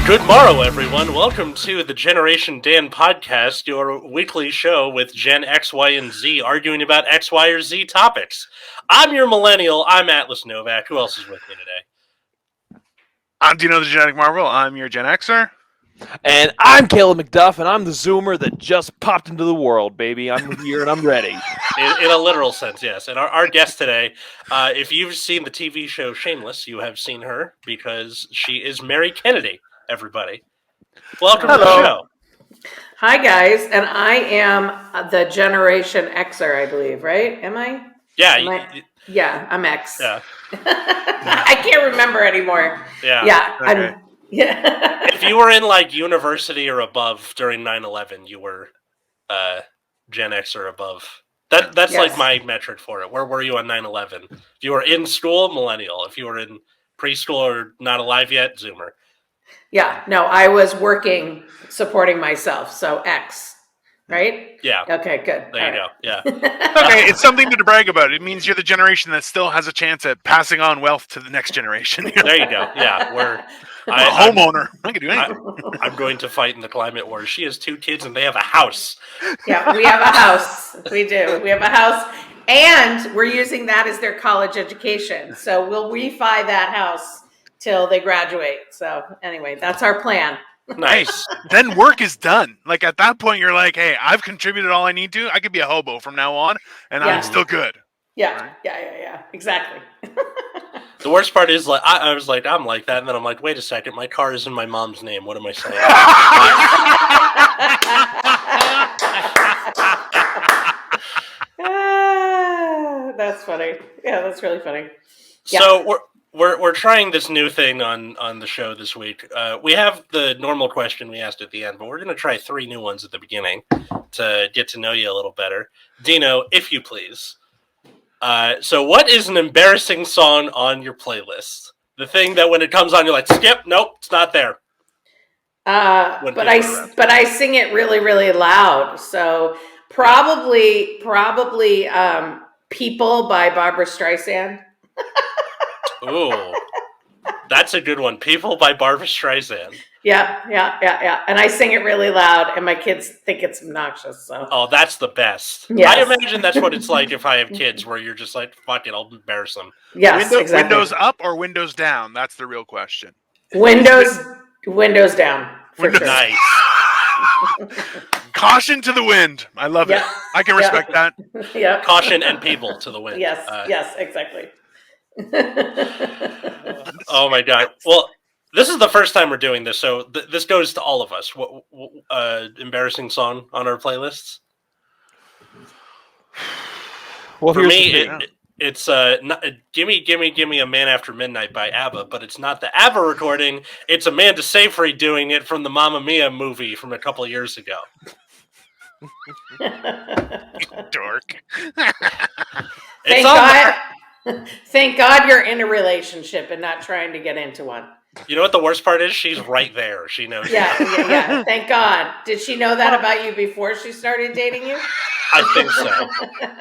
Good morrow, everyone. Welcome to the Generation Dan podcast, your weekly show with Gen X, Y, and Z arguing about X, Y, or Z topics. I'm your millennial. I'm Atlas Novak. Who else is with me today? I'm Dino the Genetic Marvel. I'm your Gen Xer. And I'm Caleb McDuff, and I'm the Zoomer that just popped into the world, baby. I'm here and I'm ready. In a literal sense, yes. And our guest today, if you've seen the TV show Shameless, you have seen her because she is Mary Kennedy, everybody. Welcome to the show. Hi, guys. And I am the Generation Xer, I believe, right? Am I? Yeah. Yeah, I'm X. Yeah. I can't remember anymore. Yeah. Yeah. Okay. If you were in like university or above during 9/11, you were Gen X or above. That's Yes. like my metric for it. Where were you on 9/11? If you were in school, millennial. If you were in preschool or not alive yet, Zoomer. Yeah. No, I was working, supporting myself. So X, right? Yeah. Okay, good. There you go. Yeah. Okay, it's something to brag about. It means you're the generation that still has a chance at passing on wealth to the next generation. There you go. Yeah. I'm a homeowner. I can do anything. I'm going to fight in the climate war. She has 2 kids and they have a house. Yeah, we have a house. We do. We have a house. And we're using that as their college education. So we'll refi that house till they graduate. So anyway, that's our plan. Nice. Then work is done. Like at that point, you're like, hey, I've contributed all I need to. I could be a hobo from now on, and Yeah. I'm still good. Yeah. Exactly. The worst part is like I was like, I'm like that, and then I'm like, wait a second, my car is in my mom's name. What am I saying? That's funny. Yeah, that's really funny. So we're trying this new thing on the show this week. We have the normal question we asked at the end, but we're going to try 3 new ones at the beginning to get to know you a little better. Dino, if you please. So what is an embarrassing song on your playlist? The thing that when it comes on, you're like, skip, nope, it's not there. But I sing it really, really loud. So probably People by Barbara Streisand. Ooh, that's a good one. People by Barbara Streisand. Yeah. And I sing it really loud, and my kids think it's obnoxious. So. Oh, that's the best. Yes. I imagine that's what it's like if I have kids, where you're just like, fuck it, I'll embarrass them. Yes, exactly. Windows up or Windows down? That's the real question. Windows down. For sure. Nice. Caution to the wind. I love it. I can respect that. Yeah. Caution and people to the wind. Yes, exactly. Oh my god. Well, this is the first time we're doing this, so this goes to all of us. What embarrassing song on our playlists? Well, for me, the it's Gimme a Man After Midnight by ABBA, but it's not the ABBA recording. It's Amanda Seyfried doing it from the Mamma Mia movie from a couple of years ago. Dork. Thank God you're in a relationship and not trying to get into one. You know what the worst part is? She's right there. She knows. Yeah. Thank God. Did she know that about you before she started dating you? I think so.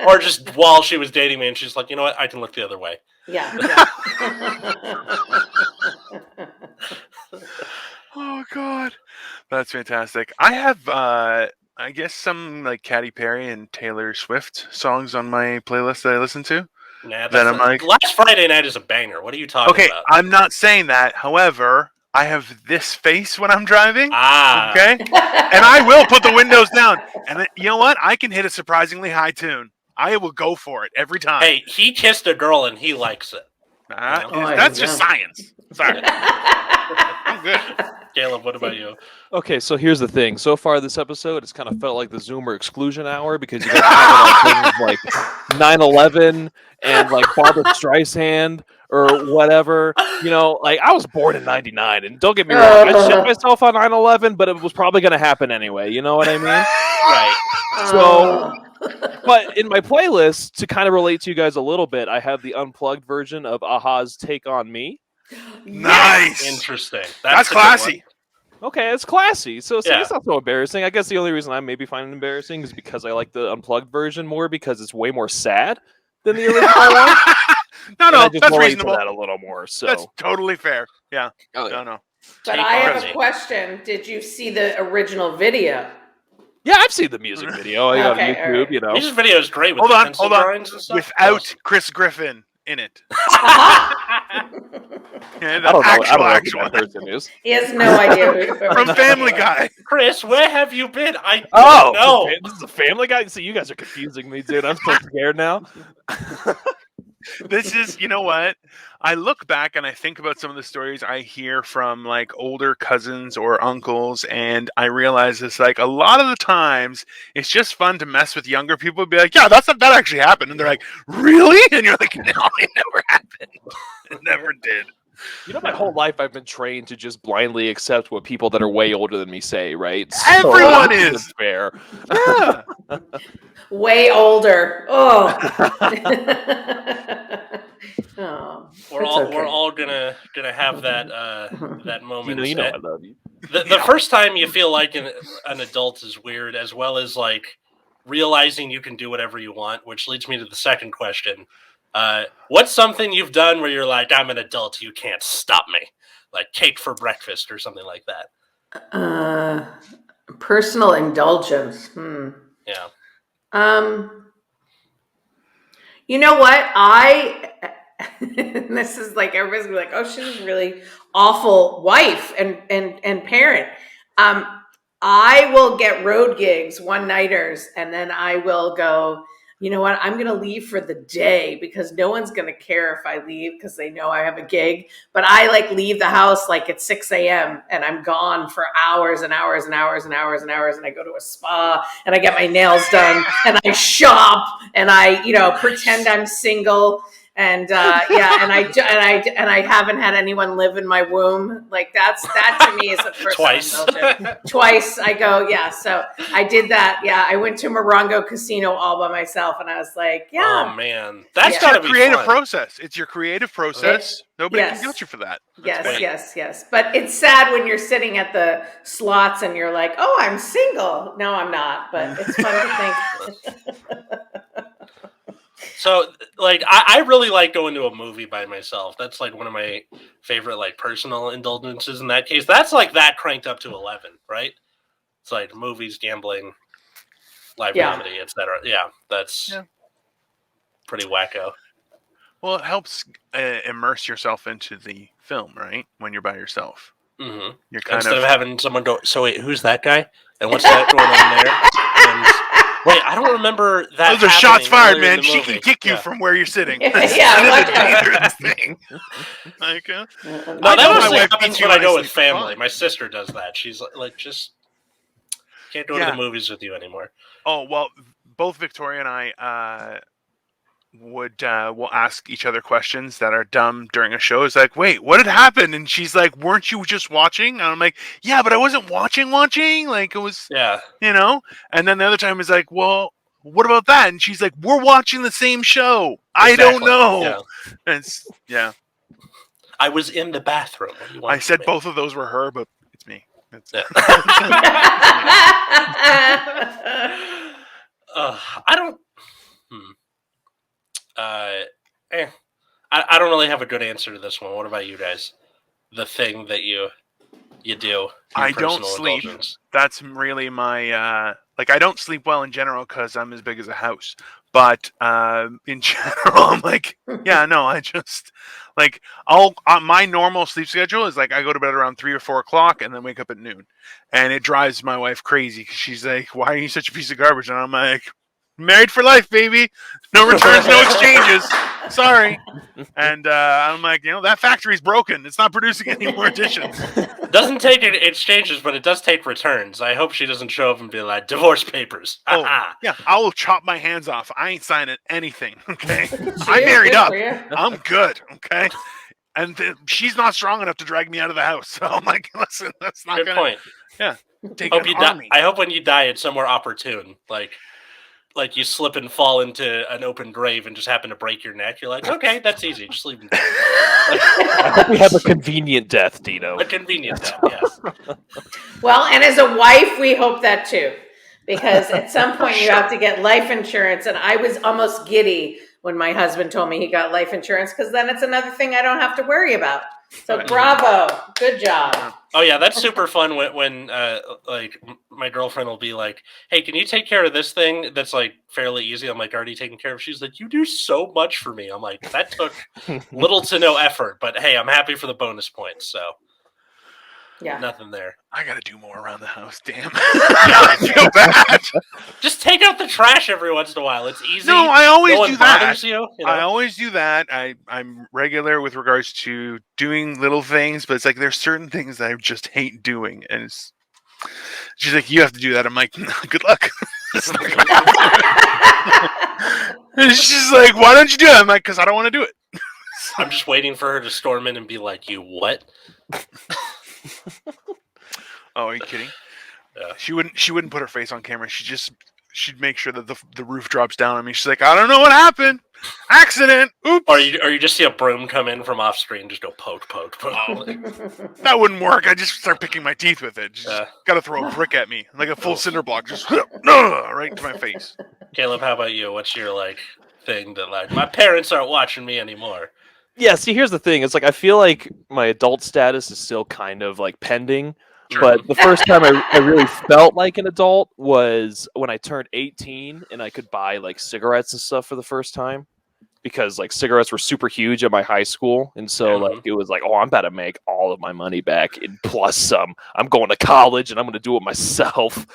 Or just while she was dating me, and she's like, you know what? I can look the other way. Yeah. Oh God, that's fantastic. I have, I guess, some like Katy Perry and Taylor Swift songs on my playlist that I listen to. Nah, Then I'm like, last Friday night is a banger. What are you talking okay, about? I'm not saying that. However, I have this face when I'm driving. Okay, and I will put the windows down. And then, you know what? I can hit a surprisingly high tune. I will go for it every time. Hey, he kissed a girl and he likes it. That's just science. Sorry. I'm good. Caleb, what about you? Okay, so here's the thing. So far this episode, it's kind of felt like the Zoomer exclusion hour because you guys talking about things like 9/11 and like Barbara Streisand or whatever. You know, like I was born in '99, and don't get me wrong, I shit myself on 9/11, but it was probably going to happen anyway. You know what I mean? Right. So, but in my playlist, to kind of relate to you guys a little bit, I have the unplugged version of Aha's "Take on Me." Nice. Interesting. That's classy. Okay, it's classy. So Yeah. it's not so embarrassing. I guess the only reason I maybe find it embarrassing is because I like the unplugged version more because it's way more sad than the original one. No, And I just that's relate reasonable. to that a little more. So That's totally fair. Yeah. Oh, yeah. No. But Take I have Army. a question. Did you see the original video? Yeah, I've seen the music video. I got Okay, YouTube, all right. you know. Music video is great with Hold the on, pencil hold on. drawings and stuff. Without Chris Griffin in it. Yeah, I don't know. I don't know actual. who that person is. He has no idea who From Family Guy. Chris, where have you been? I don't Oh, know. this is a Family Guy. See, you guys are confusing me, dude. I'm so scared now. This is, you know what? I look back and I think about some of the stories I hear from like older cousins or uncles, and I realize it's like a lot of the times it's just fun to mess with younger people and be like, yeah, that actually happened. And they're like, really? And you're like, no, it never happened. It never did. You know, my whole life I've been trained to just blindly accept what people that are way older than me say, right? Everyone So, is. it's fair. Yeah. Way older. Oh. Oh, We're all gonna have that that moment. You know I love you. The first time you feel like an adult is weird, as well as like realizing you can do whatever you want, which leads me to the second question. What's something you've done where you're like, I'm an adult, you can't stop me? Like cake for breakfast or something like that. Personal indulgence. Yeah. You know what? This is like everybody's gonna be like, oh, she's a really awful wife and parent. I will get road gigs, one-nighters, and then I will go, you know what? I'm going to leave for the day because no one's going to care if I leave because they know I have a gig. But I like leave the house like at 6 a.m. and I'm gone for hours and hours and hours and hours and hours. And I go to a spa and I get my nails done and I shop and I, pretend I'm single. And and I haven't had anyone live in my womb. Like that to me is a personal Twice I go, yeah. So I did that. Yeah, I went to Morongo Casino all by myself, and I was like, yeah. Oh man, that's your gotta be creative fun. process. It's your creative process. Nobody can guilt you for that. Yes. But it's sad when you're sitting at the slots and you're like, oh, I'm single. No, I'm not. But it's fun to think. So, like, I really like going to a movie by myself. That's like one of my favorite, like, personal indulgences. In that case, that's like that cranked up to 11, right? It's like movies, gambling, live comedy, etc. Yeah, that's pretty wacko. Well, it helps immerse yourself into the film, right? When you're by yourself. Mm-hmm. You're Instead of having someone go, so wait, who's that guy? And what's that going on there? And wait, I don't remember that. Those are shots fired, man. She can kick you from where you're sitting. That's a dangerous thing. Like, no, that mostly happens when I go with family. My sister does that. She's like, just can't go to the movies with you anymore. Oh, well, both Victoria and I will ask each other questions that are dumb during a show. It's like, wait, what had happened? And she's like, weren't you just watching? And I'm like, yeah, but I wasn't watching. Like, it was, And then the other time is like, well, what about that? And she's like, we're watching the same show. Exactly. I don't know. Yeah. I was in the bathroom. I said both of those were her, but it's me. I don't. I don't really have a good answer to this one. What about you guys? The thing that you do. I don't sleep. That's really my I don't sleep well in general because I'm as big as a house. But in general, I'm like, I just my normal sleep schedule is like I go to bed around 3 or 4 o'clock and then wake up at noon, and it drives my wife crazy because she's like, "Why are you such a piece of garbage?" And I'm like, married for life, baby. No returns, no exchanges. Sorry. And I'm like, that factory's broken. It's not producing any more editions. Doesn't take exchanges, but it does take returns. I hope she doesn't show up and be like, divorce papers. I will chop my hands off. I ain't signing anything. Okay. I'm married up. I'm good. Okay. And she's not strong enough to drag me out of the house. So I'm like, listen, that's not good point. Yeah. I hope when you die, it's somewhere opportune. Like you slip and fall into an open grave and just happen to break your neck. You're like, okay, that's easy. Just leave me. I hope we have a convenient death, Dino. A convenient death, yes. Well, and as a wife, we hope that too. Because at some point you have to get life insurance. And I was almost giddy when my husband told me he got life insurance because then it's another thing I don't have to worry about. So bravo, good job. Oh yeah, that's super fun when like my girlfriend will be like, "Hey, can you take care of this thing that's like fairly easy?" I'm like, "Already taken care of." She's like, "You do so much for me." I'm like, "That took little to no effort, but hey, I'm happy for the bonus points." So yeah, nothing there. I gotta do more around the house. Damn, I feel bad. Just take out the trash every once in a while. It's easy. No, I always one do that. bothers you, you know? I always do that. I'm regular with regards to doing little things, but it's like there's certain things that I just hate doing, and she's like, "You have to do that." I'm like, "Good luck." And she's like, "Why don't you do it?" I'm like, "Because I don't want to do it." I'm just waiting for her to storm in and be like, "You what?" Oh, are you kidding? Yeah. She wouldn't put her face on camera. She'd make sure that the roof drops down on me. She's like, "I don't know what happened. Accident. Oops." Or you just see a broom come in from off screen, just go poke. That wouldn't work. I just start picking my teeth with it. Just Yeah. gotta throw a brick at me, like a full cinder block, just right into my face. Caleb, how about you? What's your like thing that like my parents aren't watching me anymore? Yeah, see, here's the thing. It's like I feel like my adult status is still kind of like pending. Sure. But the first time I really felt like an adult was when I turned 18 and I could buy like cigarettes and stuff for the first time. Because like cigarettes were super huge at my high school. And so like it was like, oh, I'm about to make all of my money back and plus some. I'm going to college and I'm going to do it myself.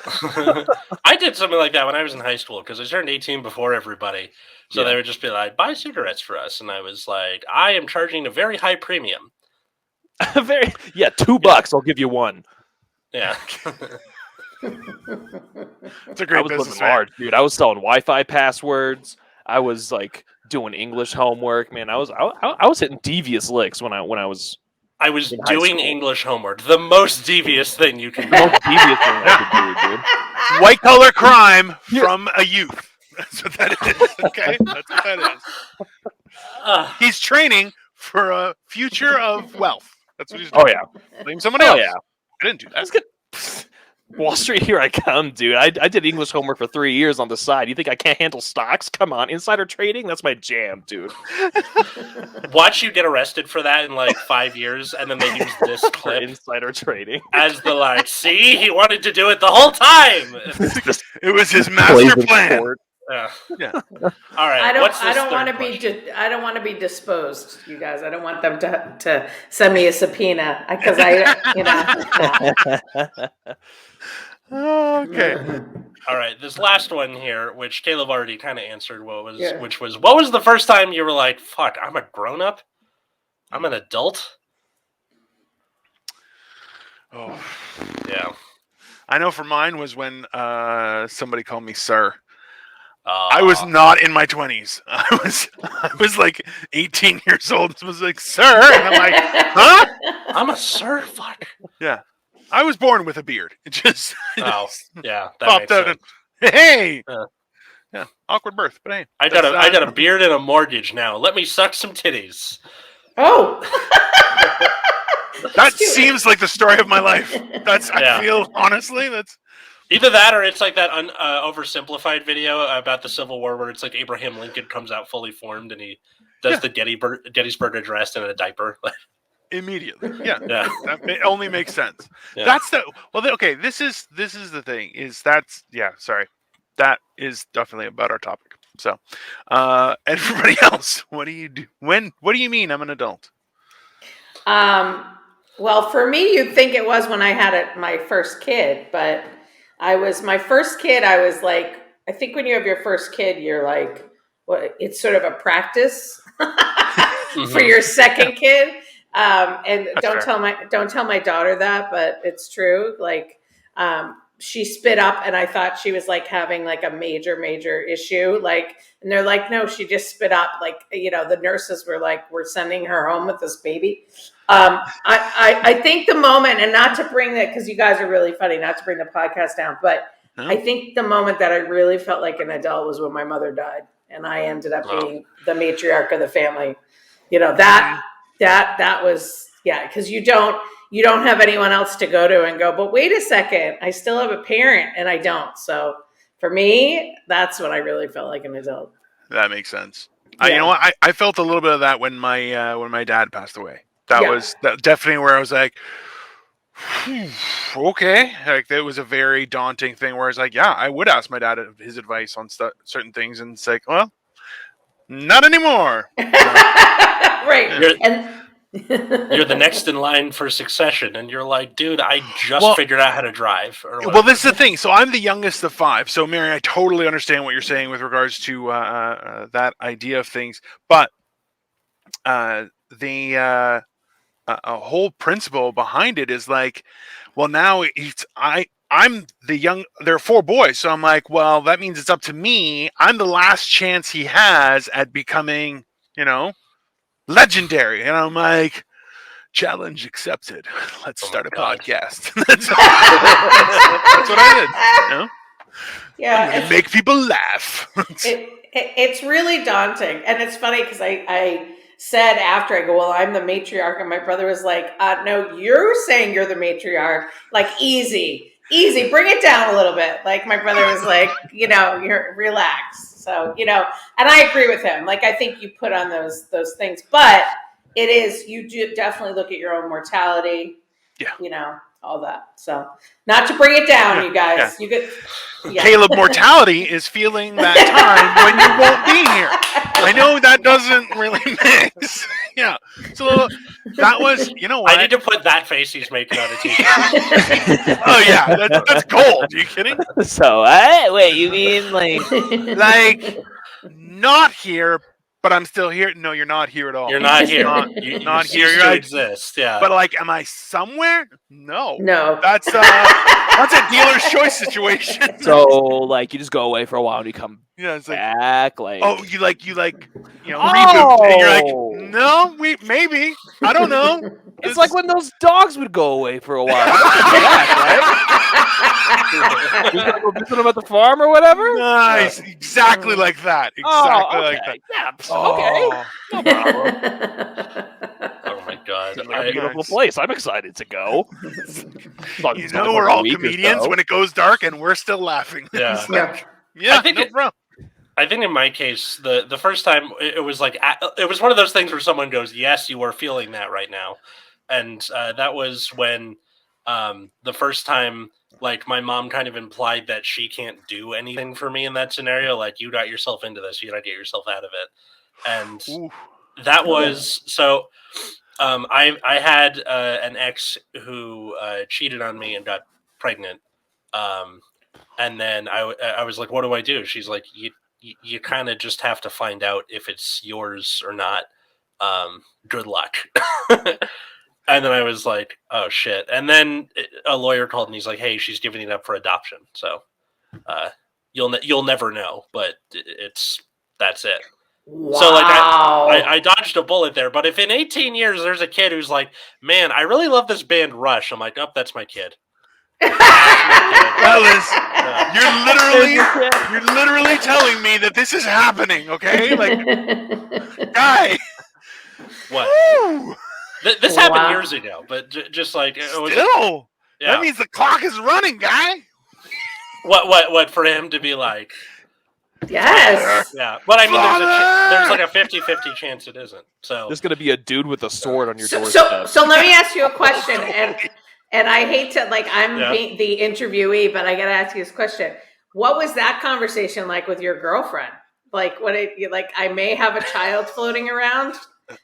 I did something like that when I was in high school because I turned 18 before everybody. So they would just be like, "Buy cigarettes for us." And I was like, "I am charging a very high premium." $2. I'll give you one. Yeah. It's a great I was business, living large, dude. I was selling Wi-Fi passwords. I was like doing English homework. Man, I was hitting devious licks when I was. I was in high doing school. English homework. The most devious thing you can The do. most devious thing I could do, dude. White collar crime from a youth. That's what that is. Okay, that's what that is. He's training for a future of wealth. That's what he's doing. Oh yeah. Blame somebody else. Yeah. I didn't do that. Let's get Wall Street, here I come, dude. I did English homework for 3 years on the side. You think I can't handle stocks? Come on, insider trading? That's my jam, dude. Watch you get arrested for that in like 5 years, and then they use this For clip insider trading. as the like, "See, he wanted to do it the whole time." It was his master plan. Yeah. All right. I don't want to be disposed, you guys. I don't want them to send me a subpoena because Okay. All right. This last one here, which Caleb already kind of answered, what was the first time you were like, "Fuck, I'm a grown up. I'm an adult." Oh, Yeah. I know for mine was when somebody called me sir. I was not in my 20s. I was like 18 years old. I was like, "Sir," and I'm like, "Huh? I'm a sir. Fuck. Yeah." I was born with a beard. It just Oh, yeah. That popped makes out. sense. And, hey, Yeah. yeah, awkward birth, but hey, I got a beard and a mortgage now. Let me suck some titties. Oh. That seems like the story of my life. I feel honestly that's. Either that or it's like that oversimplified video about the Civil War where it's like Abraham Lincoln comes out fully formed and he does the Gettysburg Address in a diaper. Immediately, yeah. It only makes sense. Yeah. That's okay. This is the thing. Sorry, that is definitely about our topic. So, everybody else, what do you do? What do you mean I'm an adult? Well, for me, you'd think it was when I had my first kid, but I was like, I think when you have your first kid, you're like, it's sort of a practice for your second kid. And don't tell my daughter that, but it's true. Like, she spit up and I thought she was like having like a major issue. Like, and they're like, "No, she just spit up." Like, the nurses were like, "We're sending her home with this baby." I think the moment, and not to bring that, because you guys are really funny, not to bring the podcast down, but I think the moment that I really felt like an adult was when my mother died and I ended up being the matriarch of the family. That was, because you don't have anyone else to go to and go, "But wait a second, I still have a parent," and I don't. So for me, that's when I really felt like an adult. That makes sense. You know what? I felt a little bit of that when my dad passed away. That was definitely where I was like, okay. Like, it was a very daunting thing where I was like, yeah, I would ask my dad his advice on certain things, and it's like, well, not anymore. Right. You're the next in line for succession, and you're like, dude, I just figured out how to drive. Well, this is the thing. So I'm the youngest of 5. So, Mary, I totally understand what you're saying with regards to that idea of things. But the whole principle behind it is like, well, now I'm the young. There are 4 boys, so I'm like, well, that means it's up to me. I'm the last chance he has at becoming, legendary. And I'm like, challenge accepted. Let's start a podcast. That's what I did. Yeah, make people laugh. It's really daunting, and it's funny because I said after, I go, well, I'm the matriarch, and my brother was like, no, you're saying you're the matriarch, like easy, bring it down a little bit. Like, my brother was like, you're relax. So, and I agree with him. Like, I think you put on those things, but it is, you do definitely look at your own mortality, all that. So, not to bring it down, you guys. You get Caleb, mortality is feeling that time when you won't be here. I know that doesn't really mix. Yeah. So that was, what? I need to put that face he's making on a t-shirt. Oh yeah, that's gold. Are you kidding? So, wait, you mean like not here, but I'm still here? No, you're not here at all. You're not here. You're not here. You You're exist. Yeah. But am I somewhere? No. No. That's a dealer's choice situation. So, you just go away for a while and you come it's back. Oh, you reboot, and you're like, no, maybe. I don't know. It's like when those dogs would go away for a while. You gotta go visit them at the farm or whatever? Nice. Exactly like that. Exactly like that. Yeah. Okay. No problem. Oh my god. It's a beautiful place. I'm excited to go. We're all comedians when it goes dark and we're still laughing. Yeah. I think in my case, the first time it was it was one of those things where someone goes, yes, you are feeling that right now. And that was when the first time, my mom kind of implied that she can't do anything for me in that scenario. Like, you got yourself into this, you got to get yourself out of it. And that was, so I had an ex who cheated on me and got pregnant. And then I was like, what do I do? She's like, you kind of just have to find out if it's yours or not. Good luck. And then I was like, oh shit. And then a lawyer called and he's like, hey, she's giving it up for adoption. So you'll never know, but that's it. Wow. So I dodged a bullet there. But if in 18 years there's a kid who's like, man, I really love this band Rush, I'm like, oh, that's my kid. Ellis, you're literally telling me that this is happening, okay? Guy. What? Woo! This happened years ago, but just still, that means the clock is running, guy. What for him to be like? Yes. Yeah, but I mean, there's a 50-50 chance it isn't. So there's gonna be a dude with a sword on your doorstep. So let me ask you a question, and I hate to I'm being the interviewee, but I gotta ask you this question: what was that conversation like with your girlfriend? I may have a child floating around.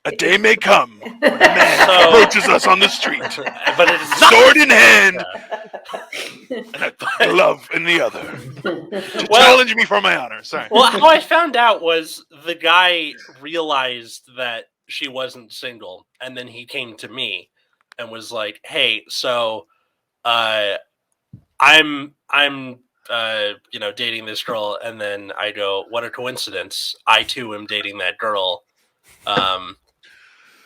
A day may come when a man approaches us on the street, but it is sword in hand, and a glove in the other, to challenge me for my honor. Sorry. Well, how I found out was the guy realized that she wasn't single, and then he came to me and was like, "Hey, so I'm dating this girl," and then I go, "What a coincidence! I too am dating that girl."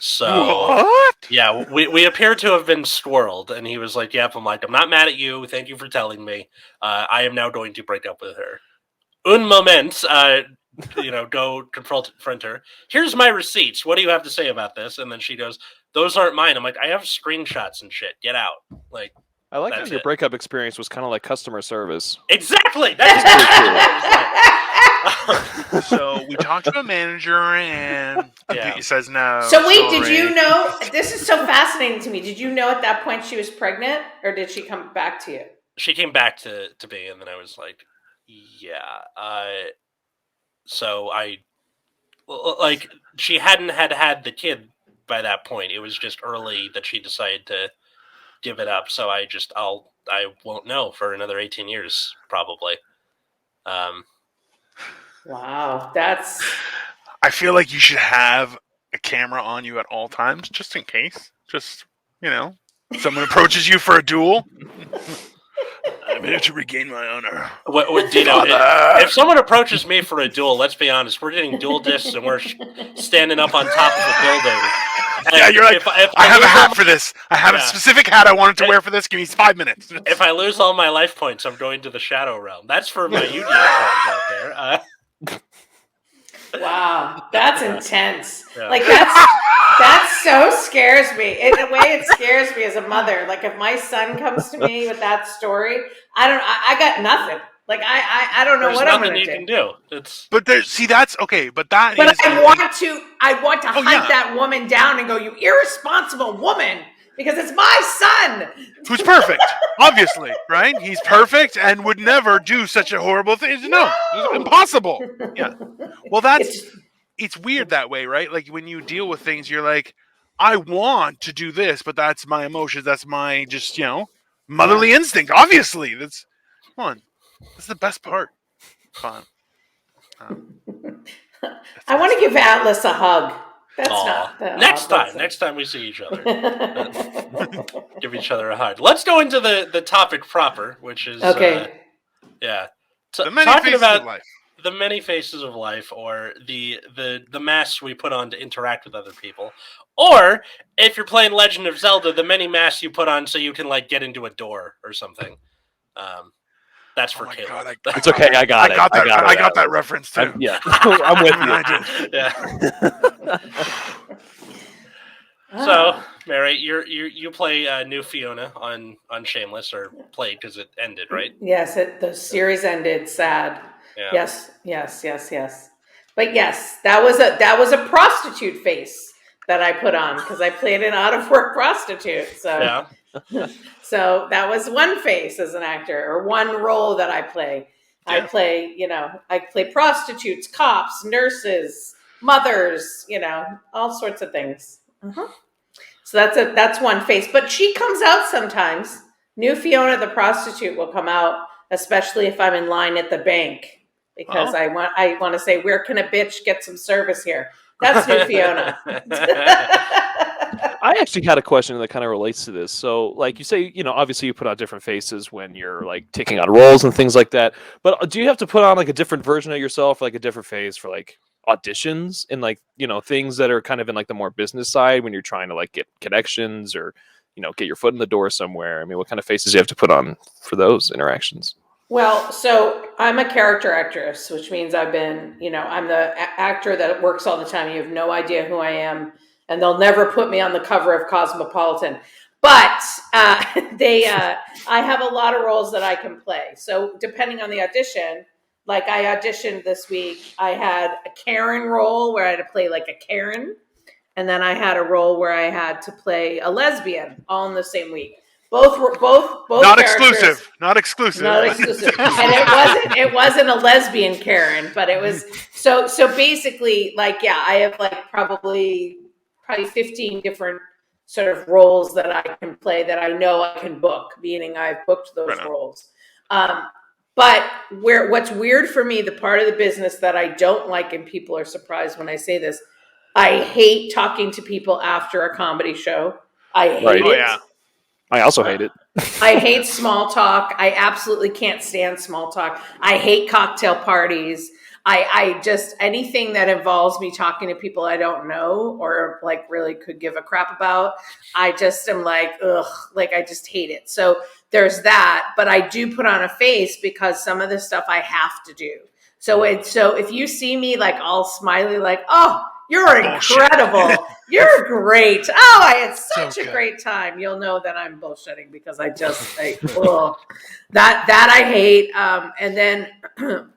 So what? Yeah, we appear to have been squirreled, and he was like, "Yep." I'm like, "I'm not mad at you. Thank you for telling me. I am now going to break up with her." Un moment. Go confront her. Here's my receipts. What do you have to say about this? And then she goes, "Those aren't mine." I'm like, "I have screenshots and shit. Get out." I like that your breakup experience was kind of like customer service. Exactly. That's So we talked to a manager and he says no. So wait, did you know? This is so fascinating to me. Did you know at that point she was pregnant, or did she come back to you? She came back to me, and then I was like, yeah. So like, she hadn't had the kid by that point. It was just early that she decided to give it up. So I won't know for another 18 years, probably. Wow, that's... I feel like you should have a camera on you at all times, just in case. Just, someone approaches you for a duel. I'm here to regain my honor. What Dino? If someone approaches me for a duel, let's be honest, we're getting duel discs and we're standing up on top of a building. Yeah, you're like, if I have a hat for this. I have a specific hat I wanted to wear for this. Give me 5 minutes. If I lose all my life points, I'm going to the Shadow Realm. That's for my Yu-Gi-Oh fans out there. Wow, that's intense. Yeah. Like that so scares me. In a way, it scares me as a mother. Like if my son comes to me with that story, I got nothing. Like I don't know what I'm going to do. There's nothing you can do. But that's okay. But I want to hunt that woman down and go, you irresponsible woman. Because it's my son! Who's perfect, obviously, right? He's perfect and would never do such a horrible thing. No, it's impossible. Yeah. Well, it's weird that way, right? Like when you deal with things, you're like, I want to do this, but that's my emotions. That's my just, motherly instinct. Obviously, that's the best part. Fun. I want to give Atlas a hug. That's not next time we see each other, give each other a hug. Let's go into the topic proper, which is okay. The many faces of life. The many faces of life, or the masks we put on to interact with other people, or if you're playing Legend of Zelda, the many masks you put on so you can like get into a door or something. That's for kids. It's okay. I got it. I got that reference too. I'm with you. Yeah. So, Mary, you play new Fiona on Shameless, or played because it ended, right? Yes, the series ended. Sad. Yeah. Yes. But yes, that was a prostitute face that I put on because I played an out of work prostitute. So. Yeah. So that was one face as an actor, or one role that I play. Yeah. I play prostitutes, cops, nurses, mothers, all sorts of things. Uh-huh. So that's one face, but she comes out sometimes. New Fiona the prostitute will come out, especially if I'm in line at the bank, because I want to say, where can a bitch get some service here? That's new Fiona. I actually had a question that kind of relates to this. So, like you say, obviously you put on different faces when you're like taking on roles and things like that. But do you have to put on like a different version of yourself, like a different face for like auditions and like, things that are kind of in like the more business side when you're trying to like get connections or, get your foot in the door somewhere? I mean, what kind of faces do you have to put on for those interactions? Well, so I'm a character actress, which means I've been, I'm the actor that works all the time. You have no idea who I am, and they'll never put me on the cover of Cosmopolitan. But I have a lot of roles that I can play. So depending on the audition, like I auditioned this week, I had a Karen role where I had to play like a Karen. And then I had a role where I had to play a lesbian all in the same week. Both not exclusive. Not exclusive. And it wasn't a lesbian Karen, but it was so basically like, I have like probably 15 different sort of roles that I can play that I know I can book, meaning I've booked those roles. But what's weird for me, the part of the business that I don't like, and people are surprised when I say this, I hate talking to people after a comedy show. I hate it. Yeah. I also hate it. I hate small talk. I absolutely can't stand small talk. I hate cocktail parties. I just, anything that involves me talking to people I don't know or like really could give a crap about, I just am like, ugh, like I just hate it. So there's that, but I do put on a face because some of the stuff I have to do. So if you see me like all smiley, like, oh, you're incredible. You're great. Oh, I had such a great time. You'll know that I'm bullshitting because that I hate. And then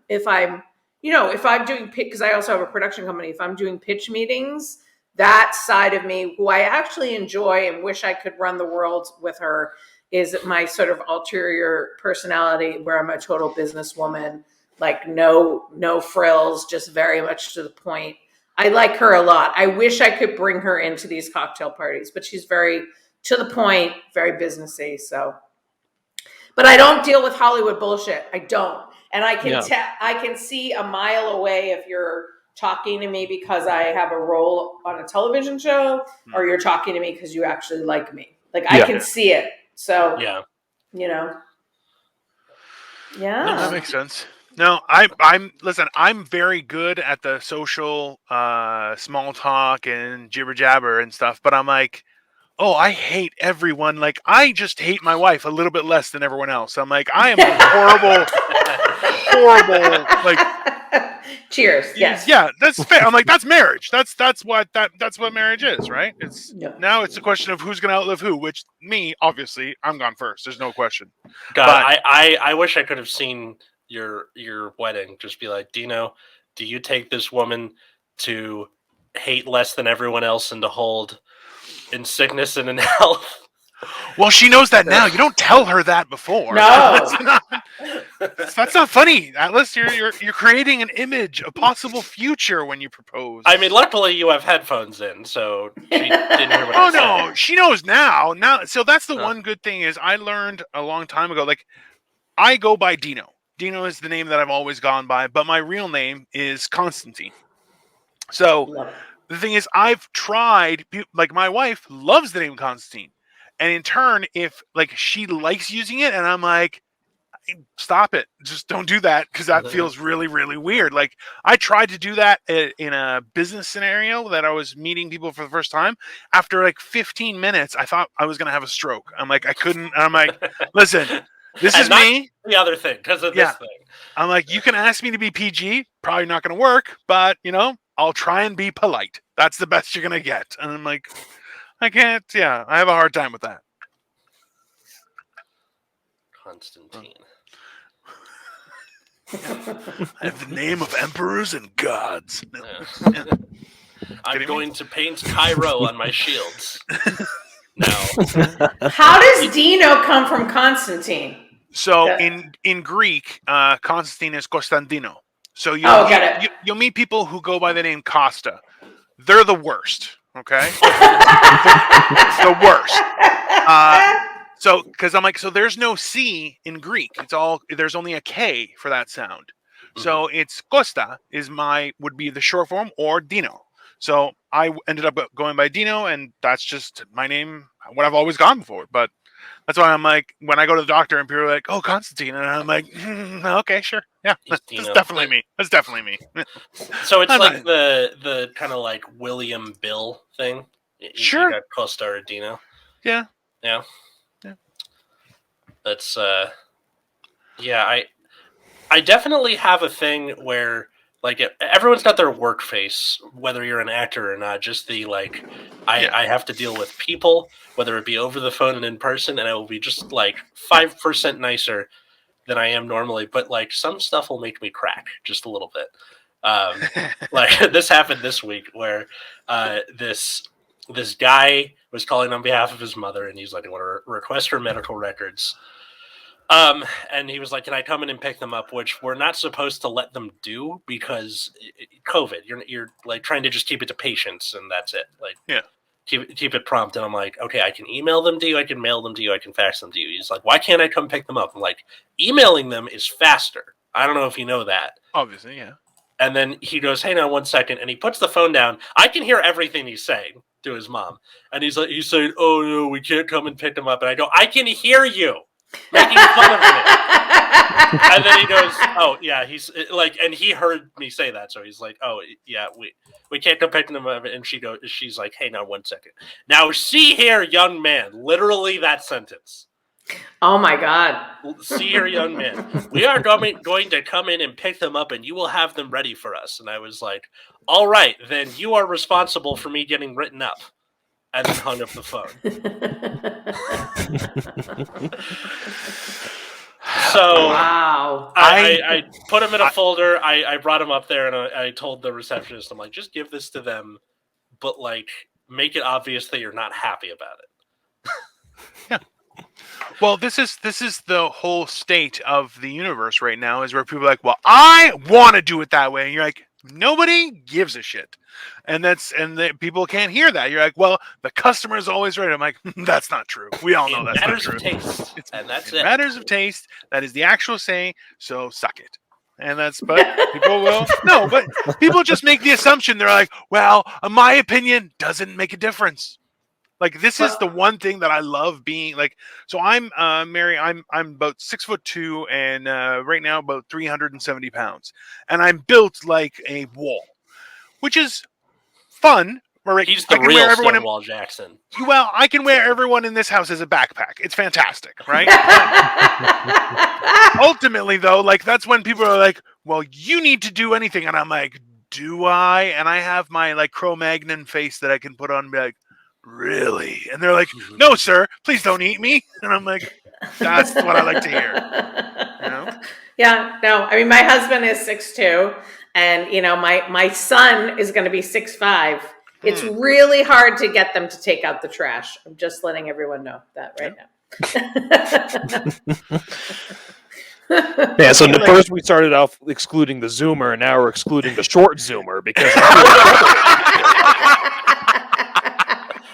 if I'm, if I'm doing because I also have a production company, if I'm doing pitch meetings, that side of me, who I actually enjoy and wish I could run the world with her, is my sort of ulterior personality where I'm a total businesswoman, like no frills, just very much to the point. I like her a lot. I wish I could bring her into these cocktail parties, but she's very to the point, very businessy. So, but I don't deal with Hollywood bullshit. I don't. And I can I can see a mile away if you're talking to me because I have a role on a television show, or you're talking to me because you actually like me. Like I can see it. So yeah, that makes sense. No, I'm very good at the social small talk and jibber jabber and stuff, but I'm like, oh, I hate everyone. Like, I just hate my wife a little bit less than everyone else. I'm like, I am a horrible, like. Cheers. Yes. Yeah, that's fair. I'm like, that's marriage. That's what marriage is, right? Now it's a question of who's going to outlive who. Which me, obviously, I'm gone first. There's no question. God, but I wish I could have seen your wedding. Just be like, Dino, do you take this woman to hate less than everyone else and to hold in sickness and in health? Well, she knows that now. You don't tell her that before. No, that's not funny. Atlas, you're creating an image, a possible future when you propose. I mean, luckily you have headphones in, so she didn't hear what I said. Oh no, she knows now. So that's the one good thing is I learned a long time ago. Like, I go by Dino. Dino is the name that I've always gone by, but my real name is Constantine. So the thing is, I've tried. Like, my wife loves the name Constantine. And in turn, if like she likes using it, and I'm like, stop it, just don't do that, because that feels really, really weird. Like, I tried to do that in a business scenario that I was meeting people for the first time. After like 15 minutes, I thought I was going to have a stroke. I'm like, I couldn't. I'm like, listen, this is me. The other thing, because of this thing. I'm like, you can ask me to be PG, probably not going to work, but I'll try and be polite. That's the best you're going to get. And I'm like, I can't. Yeah, I have a hard time with that. Constantine. I have the name of emperors and gods. Yeah. I'm going to paint Cairo on my shields. Now, how does Dino come from Constantine? So in Greek, Constantine is Constantino. So you'll meet people who go by the name Costa. They're the worst. Okay, the worst. So because I'm like, so there's no C in Greek. There's only a K for that sound. Mm-hmm. So it's Costa would be the short form, or Dino. So I ended up going by Dino, and that's just my name, what I've always gone for. But that's why I'm like, when I go to the doctor and people are like, oh, Constantine, and I'm like, okay, sure. Yeah, that's definitely me. That's definitely me. So it's like the kind of like William Bill thing. Sure. You got Costa or Dino. Yeah. Yeah. That's I definitely have a thing where like everyone's got their work face, whether you're an actor or not. Just the like, I have to deal with people, whether it be over the phone and in person, and I will be just like 5% nicer than I am normally. But like some stuff will make me crack just a little bit. Like this happened this week where this guy was calling on behalf of his mother, and he's like, I want to request her medical records. And he was like, can I come in and pick them up? Which we're not supposed to let them do because COVID, you're like trying to just keep it to patients, and that's it. Like, keep it prompt. And I'm like, okay, I can email them to you. I can mail them to you. I can fax them to you. He's like, why can't I come pick them up? I'm like, emailing them is faster. I don't know if you know that. Obviously. Yeah. And then he goes, hey, now 1 second. And he puts the phone down. I can hear everything he's saying to his mom. And he's saying, oh no, we can't come and pick them up. And I go, I can hear you making fun of me. And then he goes, oh yeah, he's like, and he heard me say that, so he's like, oh yeah, we can't come pick them up. And she's like, hey, now 1 second. Now see here, young man. Literally that sentence. Oh my God. See here, young man. We are going to come in and pick them up, and you will have them ready for us. And I was like, all right, then you are responsible for me getting written up. And then hung up the phone. So wow. I put them in a folder. I brought them up there, and I told the receptionist, I'm like, just give this to them, but like make it obvious that you're not happy about it. Yeah. Well, this is the whole state of the universe right now, is where people are like, well, I want to do it that way, and you're like, nobody gives a shit, and people can't hear that. You're like, well, the customer is always right. I'm like, that's not true. We all know that's not true. Taste, and that's it. Matters of taste. That is the actual saying. So suck it. And but people will no, but people just make the assumption. They're like, well, my opinion doesn't make a difference. Like, this is the one thing that I love being like. So I'm Mary. I'm about 6'2" and right now about 370 pounds, and I'm built like a wall, which is fun. Right? He's the real Stonewall Jackson. Well, I can wear everyone in this house as a backpack. It's fantastic, right? Ultimately, though, like, that's when people are like, "Well, you need to do anything," and I'm like, "Do I?" And I have my like Cro-Magnon face that I can put on, and be like, really? And they're like, no, sir, please don't eat me. And I'm like, that's what I like to hear. You know? Yeah, no, I mean, my husband is 6'2", and my son is going to be 6'5". It's really hard to get them to take out the trash. I'm just letting everyone know that right now. Yeah, so first we started off excluding the Zoomer, and now we're excluding the short Zoomer because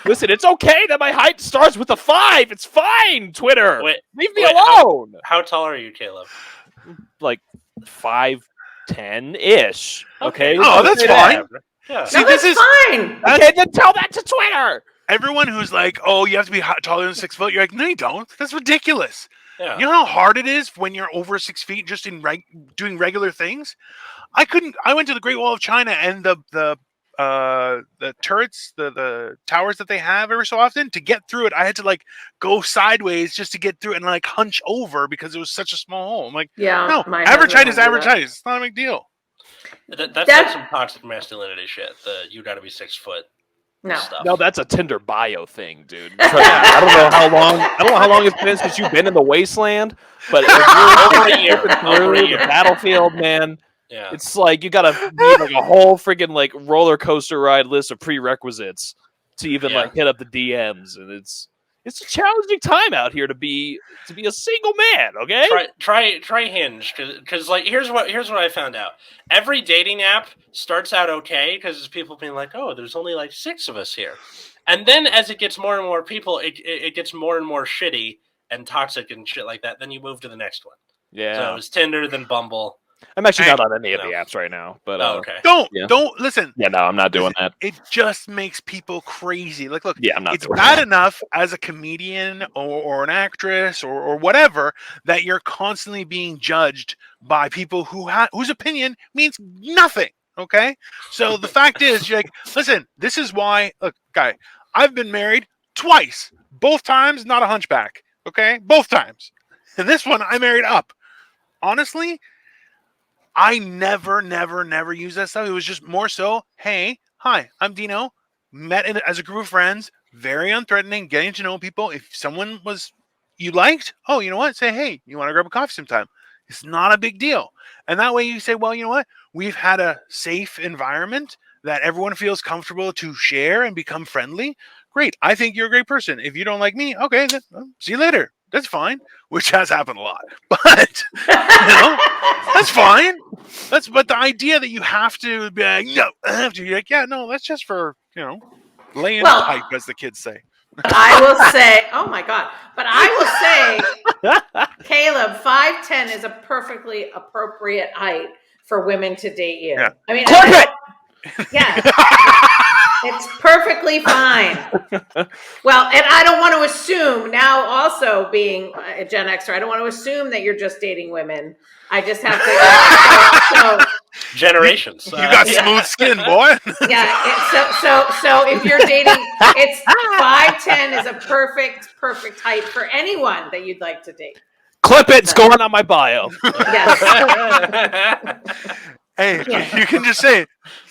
listen, it's okay that my height starts with a 5. It's fine, Twitter. Leave me alone. How tall are you, Caleb? Like 5'10" Okay. Oh, that's fine. Yeah. See, no, that's fine. Okay, then tell that to Twitter. Everyone who's like, oh, you have to be taller than 6 foot. You're like, no, you don't. That's ridiculous. Yeah. You know how hard it is when you're over 6 feet just in doing regular things? I went to the Great Wall of China, and the turrets, the towers that they have every so often, to get through it, I had to like go sideways just to get through it and like hunch over because it was such a small hole. I'm like, yeah, no, average height is average height. It's not a big deal. That's like some toxic masculinity shit. You got to be 6 foot. Stuff. No, that's a Tinder bio thing, dude. I don't know how long it's been since you've been in the wasteland, but if you're over a year, the battlefield, man. Yeah. It's like you gotta need like a whole freaking like roller coaster ride list of prerequisites to even like hit up the DMs, and it's a challenging time out here to be a single man. Okay, try Hinge, because like here's what I found out. Every dating app starts out okay because it's people being like, oh, there's only like 6 of us here, and then as it gets more and more people, it gets more and more shitty and toxic and shit like that. Then you move to the next one. Yeah, so it's Tinder, then Bumble. I'm actually not on any of the apps right now, but okay. Don't listen. Yeah, no, I'm not doing that. It just makes people crazy. Like, look, I'm not. It's bad enough as a comedian or an actress or whatever that you're constantly being judged by people whose opinion means nothing. Okay, so the fact is, you're like, listen, this is why. Look, guy, I've been married twice, both times not a hunchback. Okay, both times, and this one I married up. Honestly, I never use that stuff. It was just more so, hey, hi, I'm Dino. Met as a group of friends, very unthreatening, getting to know people. If someone you liked, oh, you know what? Say, hey, you want to grab a coffee sometime? It's not a big deal. And that way you say, well, you know what? We've had a safe environment that everyone feels comfortable to share and become friendly. Great. I think you're a great person. If you don't like me, okay, then see you later. That's fine, which has happened a lot. But, that's fine. But the idea that you have to be like, no, I have to. You're like, yeah, no, that's just for, laying pipe, as the kids say. I will say, oh my God. But I will say, Caleb, 5'10" is a perfectly appropriate height for women to date you. Yeah. I mean, yeah. It's perfectly fine. Well, and I don't want to assume, now also being a Gen Xer, I don't want to assume that you're just dating women. I just have to. Generations. You got smooth skin, boy. So if you're dating, it's 5'10" is a perfect height for anyone that you'd like to date. Clip it. It's going on my bio. Yes. Hey, you can just say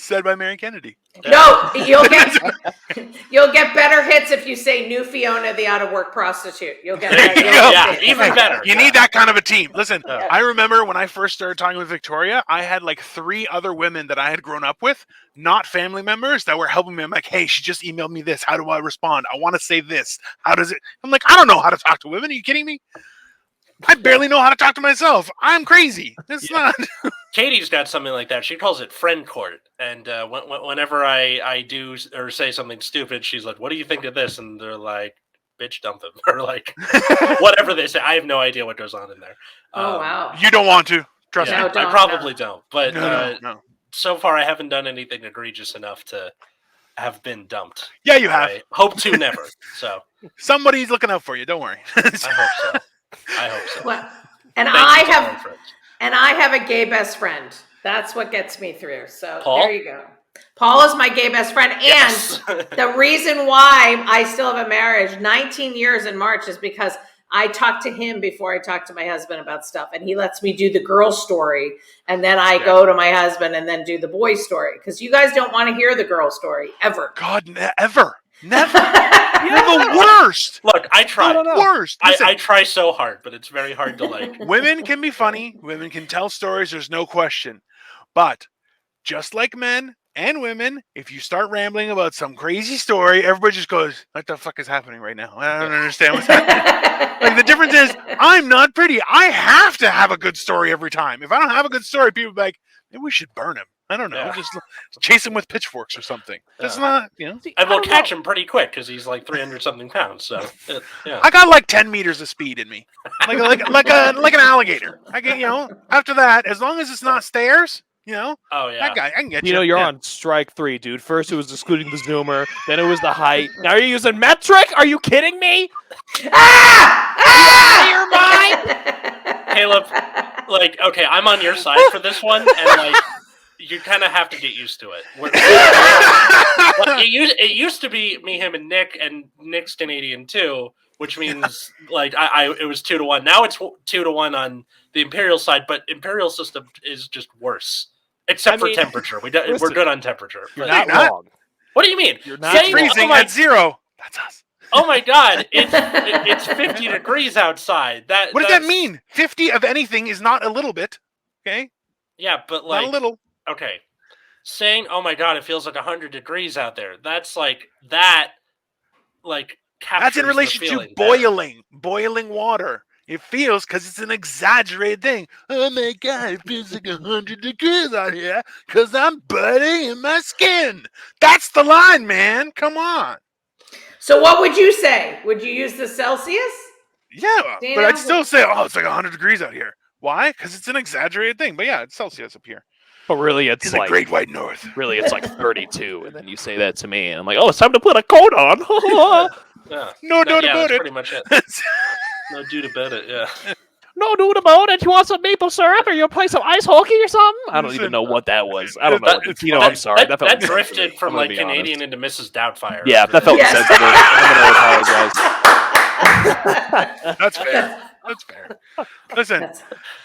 Said by Mary Kennedy. No, you'll get better hits if you say new Fiona, the out of work prostitute. You'll get better. Yeah, even better. You need that kind of a team. Listen, I remember when I first started talking with Victoria, I had like 3 other women that I had grown up with, not family members, that were helping me. I'm like, hey, she just emailed me this. How do I respond? I want to say this. How does it? I'm like, I don't know how to talk to women. Are you kidding me? I barely know how to talk to myself. I'm crazy. It's not. Katie's got something like that. She calls it friend court. And whenever I do or say something stupid, she's like, what do you think of this? And they're like, bitch, dump him. Or like, whatever they say. I have no idea what goes on in there. Oh, wow. You don't want to. Trust me. I probably don't. But No. So far, I haven't done anything egregious enough to have been dumped. Yeah, you have. I hope to never. So somebody's looking out for you. Don't worry. I hope so. Well, and I have a gay best friend. That's what gets me through. So Paul? There you go. Paul is my gay best friend. Yes. And the reason why I still have a marriage, 19 years in March, is because I talk to him before I talk to my husband about stuff. And he lets me do the girl story. And then I go to my husband and then do the boy story. Because you guys don't want to hear the girl story ever. God, ever. Never. You're the worst. Look, I try. Worst. I try so hard, but it's very hard to like. Women can be funny. Women can tell stories. There's no question. But just like men and women, if you start rambling about some crazy story, everybody just goes, what the fuck is happening right now? I don't understand what's happening. Like, the difference is, I'm not pretty. I have to have a good story every time. If I don't have a good story, people be like, maybe we should burn him. I don't know. Just chase him with pitchforks or something. That's not, And we'll catch him pretty quick because he's like 300-something pounds. So, I got like 10 meters of speed in me, like an alligator. I get, after that, as long as it's not stairs, Oh yeah. I can get you. You're on strike 3, dude. First it was excluding the zoomer, then it was the height. Now you're using metric? Are you kidding me? Your mind? Caleb, like, okay, I'm on your side for this one, and like. You kind of have to get used to it. It used to be me, him, and Nick, and Nick's Canadian too, which means like it was 2-1. Now it's 2-1 on the Imperial side, but Imperial system is just worse, except for temperature. We're good on temperature. You're not wrong. What do you mean? You're not freezing at 0. That's us. Oh my God! It's 50 degrees outside. What does that mean? 50 of anything is not a little bit. Okay. Yeah, but like not a little. Okay, saying, oh my God, it feels like 100 degrees out there. That's like, that, like, captures that's in relation to boiling water. It feels, because it's an exaggerated thing. Oh my God, it feels like 100 degrees out here because I'm burning in my skin. That's the line, man. Come on. So what would you say? Would you use the Celsius? Yeah, Dino? But I'd still say, it's like 100 degrees out here. Why? Because it's an exaggerated thing. But yeah, it's Celsius up here. But really, it's in like the Great White North. Really, it's like 32, and then you say that to me, and I'm like, "Oh, it's time to put a coat on." No doubt about it. Pretty much it. No dude about it. Yeah. No dude about it. You want some maple syrup, or you play some ice hockey or something? I don't even know what that was. I don't know. I'm sorry. That drifted from like Canadian into Mrs. Doubtfire. Yeah, that felt insensitive. I'm gonna apologize. That's fair. That's fair. Listen,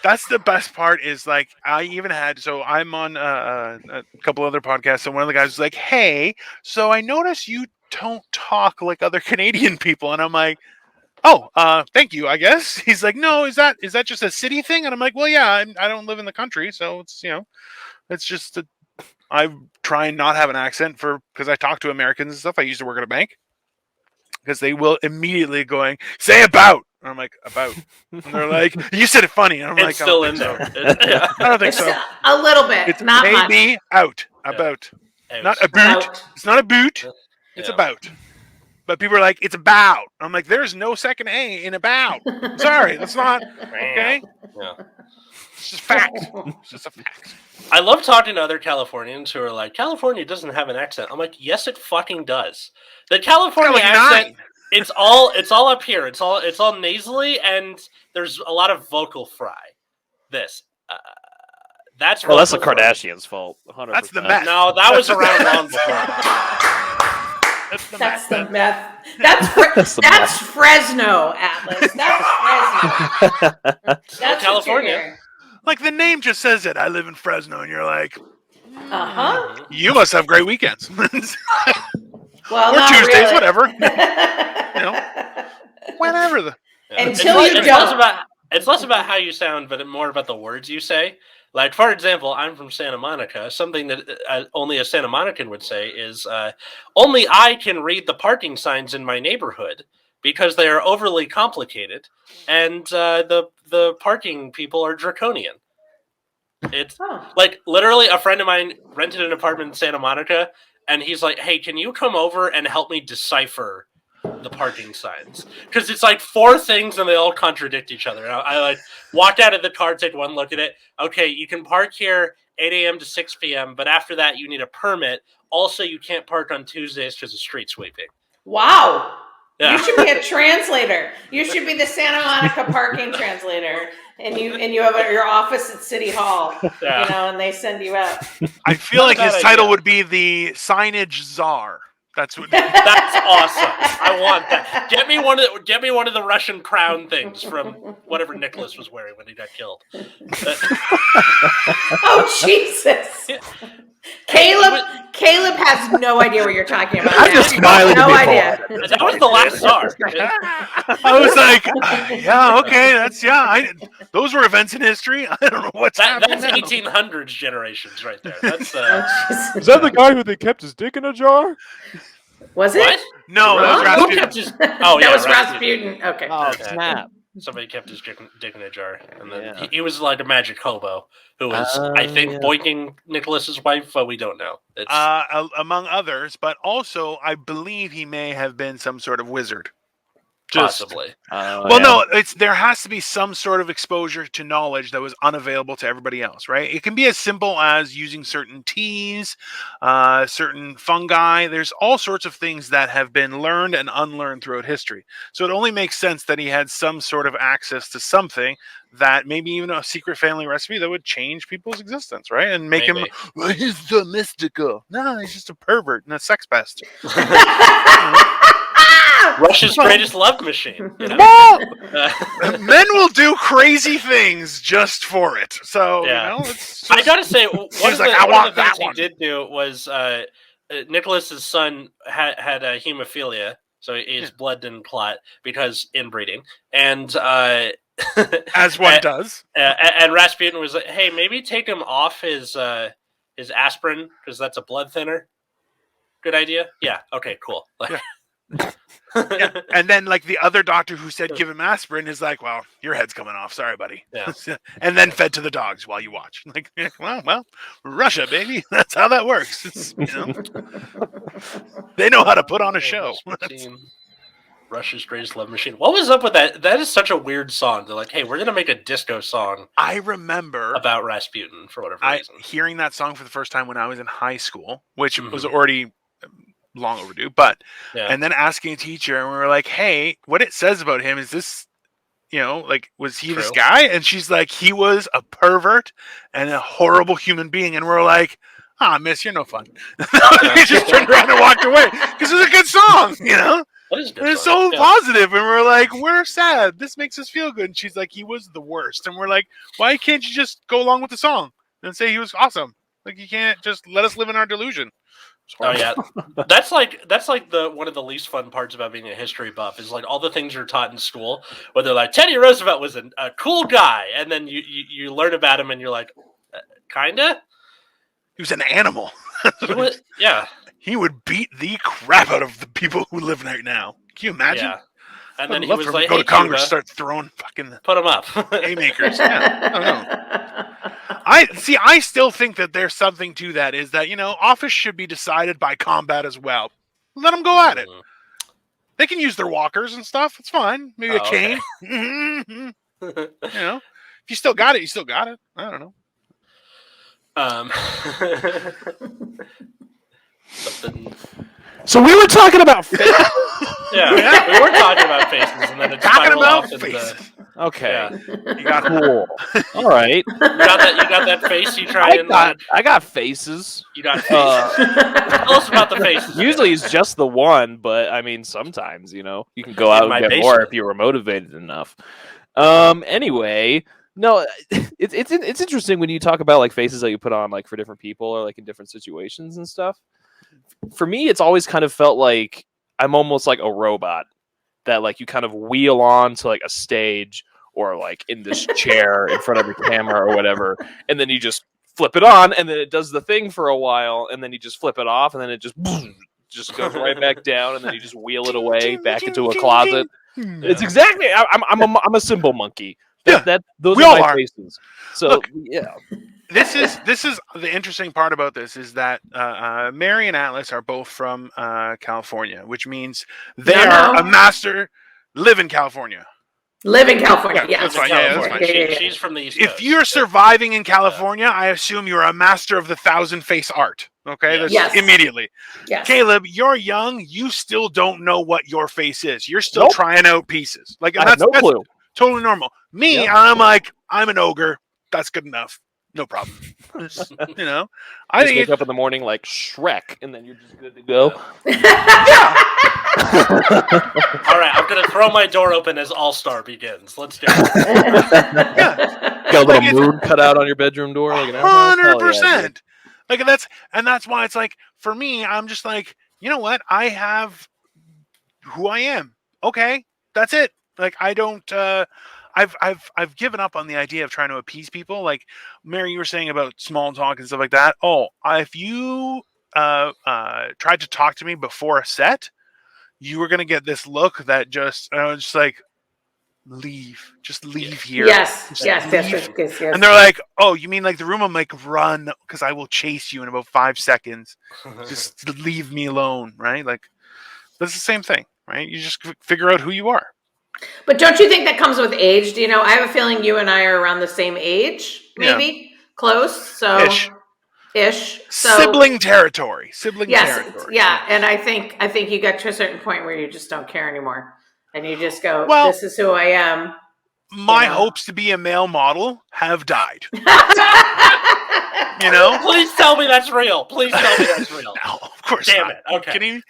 that's the best part is like I even had I'm on a couple other podcasts and one of the guys was like, hey, so I noticed you don't talk like other Canadian people, and I'm like, thank you, I guess. He's like, no, is that just a city thing? And I'm like, well, yeah, I don't live in the country, so it's it's just I try and not have an accent because I talk to Americans and stuff. I used to work at a bank because they will immediately going say about. And I'm like, about. And they're like, you said it funny. And I'm it's like, still in there. I don't think so. A little bit. It's not maybe much. Out. About. Not a boot. It's not a boot. It's about. But people are like, it's about. I'm like, there's no second A in about. Sorry, that's not. Okay? Yeah. It's just fact. It's just a fact. I love talking to other Californians who are like, California doesn't have an accent. I'm like, yes, it fucking does. The California accent... 9. It's all up here. It's all nasally, and there's a lot of vocal fry. That's that's the Kardashians' fault. 100%. That's the meth. No, that was around long before. That's the meth. That's Fresno, Atlas. That's Fresno. That's California. Like the name just says it. I live in Fresno, and you're like, Uh-huh. You must have great weekends. Well, or not Tuesdays, really. whatever. Whenever. Until you don't. It's less about how you sound, but more about the words you say. Like, for example, I'm from Santa Monica. Something that only a Santa Monican would say is, only I can read the parking signs in my neighborhood because they are overly complicated, and the parking people are draconian. It's like literally a friend of mine rented an apartment in Santa Monica, and he's like, "Hey, can you come over and help me decipher the parking signs? Because it's like 4 things and they all contradict each other." And I like walked out of the car, take one look at it. Okay, you can park here 8 a.m. to 6 p.m., but after that you need a permit. Also, you can't park on Tuesdays because of street sweeping. Wow. Yeah. You should be a translator. You should be the Santa Monica parking translator, and you have your office at City Hall, and they send you out. I feel like his title would be the signage czar. That's awesome. I want that. Get me one of the Russian crown things from whatever Nicholas was wearing when he got killed. Oh Jesus! Caleb has no idea what you're talking about. I'm just smiling. No idea. That was the last czar. I was like, yeah, okay, those were events in history. I don't know what's happening. That's 1800s generations right there. That's Is that the guy who they kept his dick in a jar? Was it? What? No, that was Rasputin. That was Rasputin. Okay. Oh, snap. Somebody kept his dick in a jar, and then he was like a magic hobo who was, I think, boinking Nicholas's wife, but we don't know. Among others, but also I believe he may have been some sort of wizard. Possibly. No, there has to be some sort of exposure to knowledge that was unavailable to everybody else, right? It can be as simple as using certain teas, certain fungi. There's all sorts of things that have been learned and unlearned throughout history. So it only makes sense that he had some sort of access to something that maybe even a secret family recipe that would change people's existence, right? And make him, he's so mystical. No, he's just a pervert and a sex pest. Russia's greatest love machine. Men will do crazy things just for it. So, I gotta say, one of the things he did do was Nicholas's son had hemophilia, so his blood didn't clot because inbreeding, and as one does. And Rasputin was like, "Hey, maybe take him off his aspirin because that's a blood thinner." Good idea. Yeah. Okay. Cool. And then like the other doctor who said give him aspirin is like, well, your head's coming off, sorry buddy. And then fed to the dogs while you watch. Like, well, Russia, baby, that's how that works. They know how to put on a show. Russia's greatest love machine. What was up with that? That is such a weird song. They're like, hey, we're gonna make a disco song. I remember about Rasputin for whatever reason. Hearing that song for the first time when I was in high school, which was already long overdue, but and then asking a teacher, and we were like, hey, what it says about him, is this, was he this guy? And she's like, he was a pervert and a horrible human being. And we're like, miss, you're no fun. We just turned around and walked away because it was a good song, It's so positive. And we're like, we're sad, this makes us feel good. And she's like, he was the worst. And we're like, why can't you just go along with the song and say he was awesome? Like, you can't just let us live in our delusion. Oh yeah, that's like the one of the least fun parts about being a history buff is like all the things you're taught in school where they're like Teddy Roosevelt was a cool guy, and then you learn about him and you're like, kinda. He was an animal. He would beat the crap out of the people who live right now. Can you imagine? Yeah. And then he was like, go to Congress, start throwing fucking put him up haymakers. I don't know. I still think that there's something to that. Is that office should be decided by combat as well. Let them go at it. They can use their walkers and stuff. It's fine. Maybe a cane. Okay. If you still got it, you still got it. I don't know. Something. So we were talking about faces. We were talking about faces, and then it's talking about faces. Okay, you got cool. All right, you got that face. You try I got faces. You got faces. Tell us about the faces. Usually it's just the one, but I mean sometimes you can go out and get more if you were motivated enough. Anyway, No, it's interesting when you talk about like faces that you put on like for different people or like in different situations and stuff. For me, it's always kind of felt like I'm almost like a robot that like you kind of wheel on to like a stage or like in this chair in front of the camera or whatever, and then you just flip it on, and then it does the thing for a while, and then you just flip it off, and then it just goes right back down, and then you just wheel it away back into a closet. It's exactly. I'm a symbol monkey. Those we are all my are. faces. So Look, yeah. This is the interesting part about this is that Mary and Atlas are both from California, which means they are a master. Live in California. Live in California. Yeah, that's fine. Yeah, that's fine. She's from the East Coast. If you're surviving in California, I assume you're a master of the 1,000-face art. Okay, that's immediately. Yes. Caleb, you're young. You still don't know what your face is. You're still trying out pieces. Like, and I have no clue. Totally normal. Me, I'm like, I'm an ogre. That's good enough. No problem. You know, I think wake up in the morning like Shrek, and then you're just good to go. Yeah. All right, I'm gonna throw my door open as All Star begins. Let's do it. Got a little moon cut out on your bedroom door, like 100%. Like that's why it's like for me, I'm just like, you know what? I have who I am. Okay, that's it. Like I don't. I've given up on the idea of trying to appease people. Like Mary, you were saying about small talk and stuff like that. Oh, if you tried to talk to me before a set, you were gonna get this look that just I was just like, leave, just leave here. Yes. And they're like, oh, you mean like the room? I'm like, run, because I will chase you in about 5 seconds. Just leave me alone, right? Like that's the same thing, right? You just figure out who you are. But don't you think that comes with age? Do you know? I have a feeling you and I are around the same age, maybe close. So ish. So, sibling territory. Territory. Yeah. And I think you got to a certain point where you just don't care anymore, and you just go, well, this is who I am. My hopes to be a male model have died. You know? Please tell me that's real. Please tell me that's real. No, of course Damn not. it. Okay. Kidding me?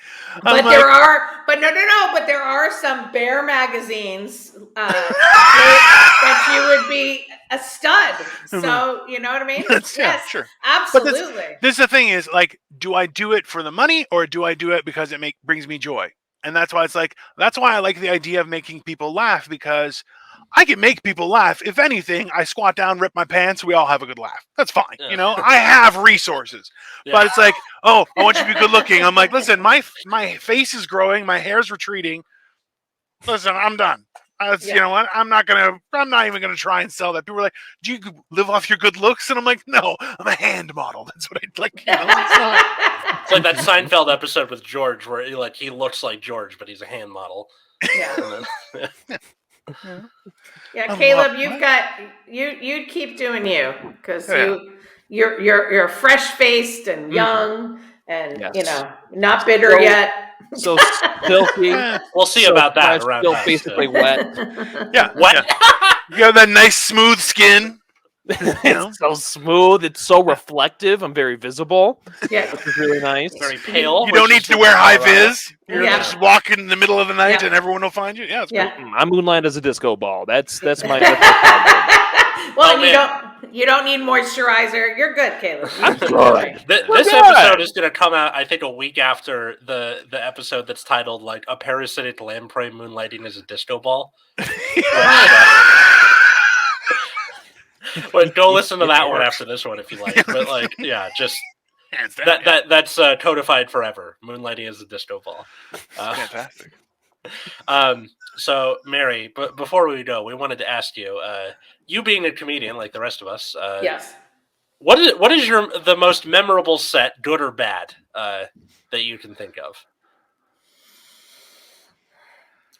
But there are some bear magazines that you would be a stud. So, you know what I mean? Yes, sure. Absolutely. This is the thing is, like, do I do it for the money or do I do it because it brings me joy? And that's why that's why I like the idea of making people laugh, because I can make people laugh. If anything, I squat down, rip my pants, we all have a good laugh. That's fine. Yeah. You know, I have resources. Yeah. But it's like, oh, I want you to be good looking. I'm like, listen, my face is growing, my hair's retreating. Listen, I'm done. You know what? I'm not even gonna try and sell that. People are like, do you live off your good looks? And I'm like, no, I'm a hand model. That's what I'd like. You know, it's like that Seinfeld episode with George where he looks like George, but he's a hand model. Yeah. Yeah, Caleb, you'd keep doing you, because you're fresh faced and young and you know, not bitter yet. So silky. We'll see about that around. Still basically wet. Yeah, wet. You have that nice smooth skin. It's so smooth. It's so reflective. I'm very visible. Yeah, which is really nice. Very pale. You don't need to wear high vis. You're just walking in the middle of the night, and everyone will find you. Yeah, it's great. I moonlight as a disco ball. That's my. Well, you don't need moisturizer. You're good, Caleb. This episode is going to come out, I think, a week after the episode that's titled like "A Parasitic Lamprey Moonlighting as a Disco Ball." Well, go listen to that one after this one if you like. But like, yeah, just that's codified forever. Moonlighting as a disco ball. Fantastic. So Mary, but before we go, we wanted to ask you, you being a comedian like the rest of us, yes. What is the most memorable set, good or bad, that you can think of?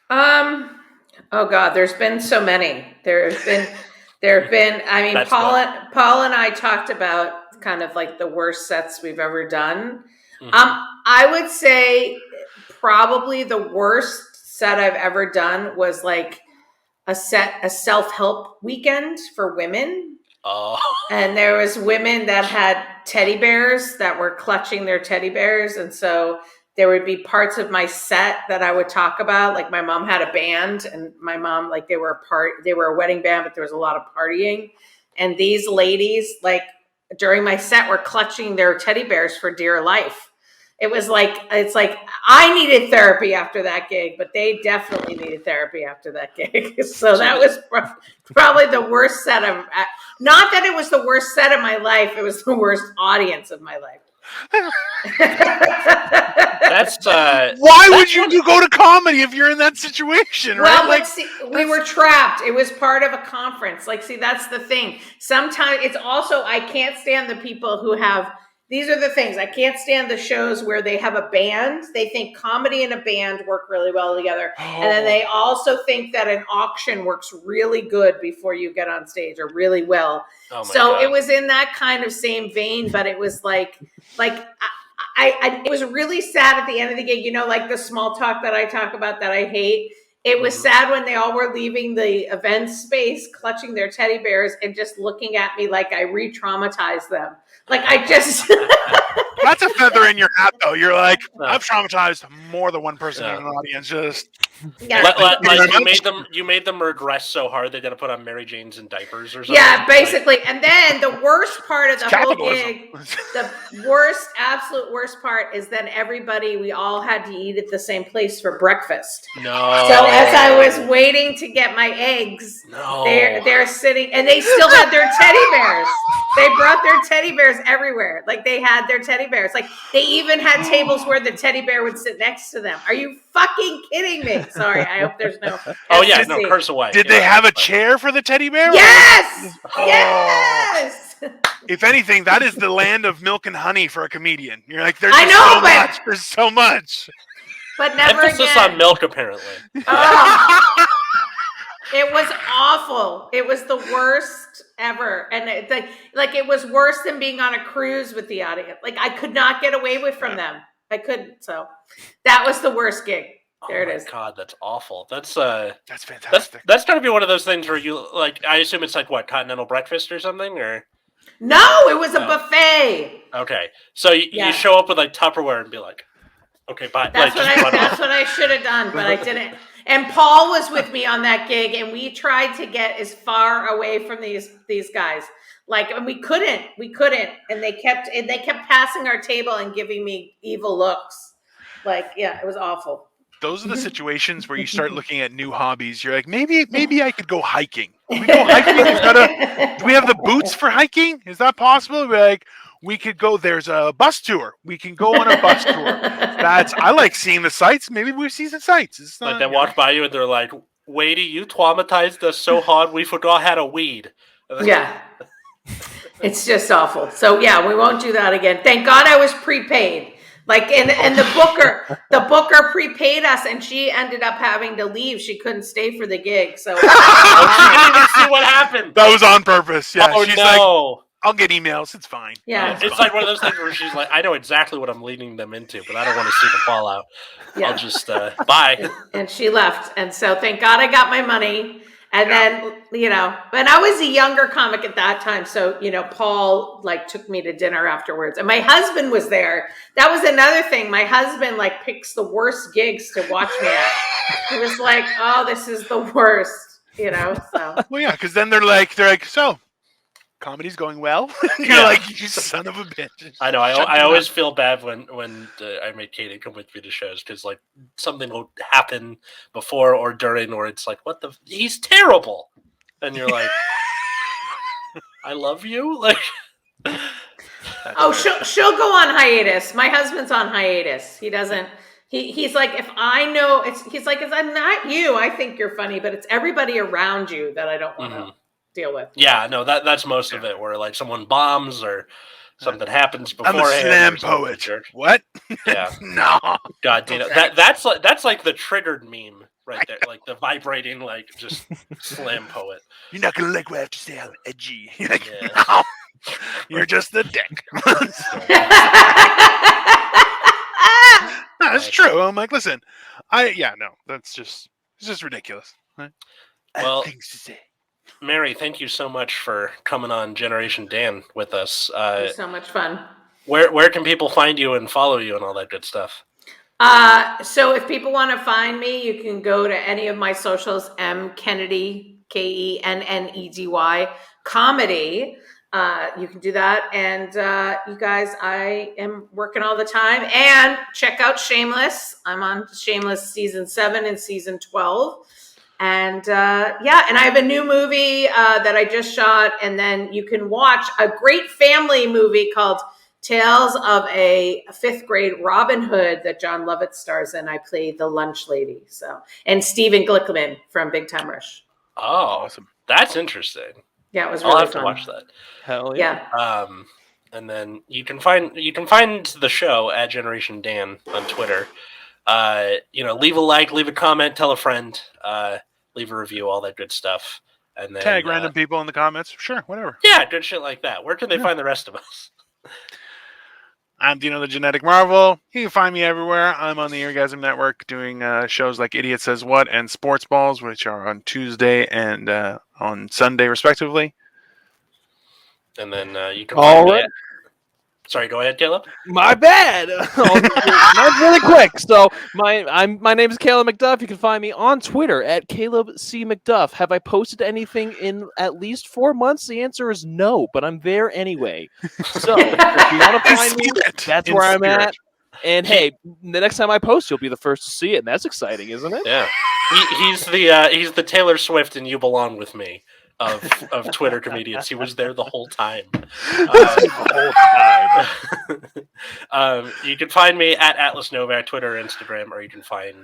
Oh God, there's been so many. There have been. I mean, Paul and I talked about kind of like the worst sets we've ever done. Mm-hmm. I would say probably the worst set I've ever done was like a self-help weekend for women. Oh. And there was women that had teddy bears that were clutching their teddy bears, and so there would be parts of my set that I would talk about. Like my mom had a band, and my mom, like they were a wedding band, but there was a lot of partying. And these ladies, like during my set, were clutching their teddy bears for dear life. It's like I needed therapy after that gig, but they definitely needed therapy after that gig. So that was probably the worst set of, not that it was the worst set of my life, it was the worst audience of my life. That's why would you go to comedy if you're in that situation, right? Well, like, see, we were trapped. It was part of a conference. Like, see, that's the thing. Sometimes it's also, I can't stand the people who have, these are the things. I can't stand the shows where they have a band. They think comedy and a band work really well together. And then they also think that an auction works really good before you get on stage, or really well. Oh my so God. It was in that kind of same vein, but it was like it was really sad at the end of the gig, you know, like the small talk that I talk about that I hate. It was sad when they all were leaving the event space, clutching their teddy bears and just looking at me like I re-traumatized them. Like I just... That's a feather in your hat, though. You're like, I've traumatized more than one person in an audience. Just you made them regress so hard they got to put on Mary Janes and diapers or something. Yeah, basically. And then the worst part of the whole gig, the absolute worst part is then we all had to eat at the same place for breakfast. No. So as I was waiting to get my eggs, they're sitting, and they still had their teddy bears. They brought their teddy bears everywhere. Like they had their teddy bears. Like they even had tables where the teddy bear would sit next to them. Are you fucking kidding me? Sorry, I hope there's no. Oh yeah, no, curse away. Did they have a chair for the teddy bear? Yes! Yes! If anything, that is the land of milk and honey for a comedian. You're like, there's much. There's so much. But never emphasis again. on milk, apparently. It was awful. It was the worst ever. And it was worse than being on a cruise with the audience. Like I could not get away from them. I couldn't. So that was the worst gig. There it is. Oh my God, that's awful. That's fantastic. That's gotta be one of those things where you like, I assume it's like what, continental breakfast or something, or? No, it was a buffet. Okay. So you show up with like Tupperware and be like, okay, bye. That's what I should have done, but I didn't. And Paul was with me on that gig, and we tried to get as far away from these guys. Like, and we couldn't, and they kept passing our table and giving me evil looks. Like, yeah, it was awful. Those are the situations where you start looking at new hobbies. You're like, maybe I could go hiking. Can we go hiking? Do we have the boots for hiking? Is that possible? We're like, we could go. There's a bus tour. We can go on a bus tour. I like seeing the sights. Maybe we see the sights. It's not, like they walk by you and they're like, "Wadey, you traumatized us so hard we forgot how to weed." Yeah, it's just awful. So yeah, we won't do that again. Thank God I was prepaid. Like and the booker prepaid us, and she ended up having to leave. She couldn't stay for the gig, so she didn't even see what happened. That was on purpose. Yeah, she's like, I'll get emails. It's fine. Yeah, it's like one of those things where she's like, I know exactly what I'm leading them into, but I don't want to see the fallout. Yeah. I'll just bye. And she left, and so thank God I got my money. And then, you know, but I was a younger comic at that time. So, you know, Paul like took me to dinner afterwards, and my husband was there. That was another thing. My husband like picks the worst gigs to watch me at. He was like, oh, this is the worst, you know? So, well, yeah. Cause then they're like, so comedy's going well. You're like, you son of a bitch. I know. I always feel bad when I make Katie come with me to shows, because like something will happen before or during, or it's like, he's terrible, and you're like, I love you. Like, she'll go on hiatus. My husband's on hiatus. He doesn't. He's like, if I know he's like, it's not you. I think you're funny, but it's everybody around you that I don't want to. Deal with. Yeah, no, that's most of it, where like someone bombs or something happens beforehand. I'm a slam poet. What? Yeah. No. God, Dino, that's like the triggered meme right there, like the vibrating, like just slam poet. You're not gonna like what I have to say. I'm edgy. You're like, no, you're just a dick. No, it's true. I'm like, listen, it's just ridiculous. Right? Well, things to say. Mary, thank you so much for coming on Generation Dan with us. It was so much fun. Where can people find you and follow you and all that good stuff? So if people want to find me, you can go to any of my socials, M Kennedy, Kennedy comedy. You can do that. And you guys, I am working all the time. And check out Shameless. I'm on Shameless season 7 and season 12. And and I have a new movie that I just shot. And then you can watch a great family movie called Tales of a 5th grade Robin Hood that John Lovett stars in. I play the lunch lady. So, and Stephen Glickman from Big Time Rush. Oh, Awesome. That's interesting. Yeah, it was really I'll have fun. to watch that. Hell yeah. And then you can find the show at Generation Dan on Twitter. Leave a like, leave a comment, tell a friend, leave a review, all that good stuff. And then Tag random people in the comments. Sure, whatever. Yeah, good shit like that. Where can they find the rest of us? I'm Dino the Genetic Marvel. You can find me everywhere. I'm on the Eargasm Network doing shows like Idiot Says What and Sports Balls, which are on Tuesday and on Sunday, respectively. And then you can find me Sorry, go ahead, Caleb. My bad. Mine's really quick. So my name is Caleb McDuff. You can find me on Twitter at Caleb C. McDuff. Have I posted anything in at least 4 months? The answer is no, but I'm there anyway. So if you want to find me, that's where I'm at. And hey, the next time I post, you'll be the first to see it, and that's exciting, isn't it? Yeah. He's the Taylor Swift and You Belong With Me of Twitter comedians. He was there the whole time. You can find me at Atlas Nova at Twitter, Instagram, or you can find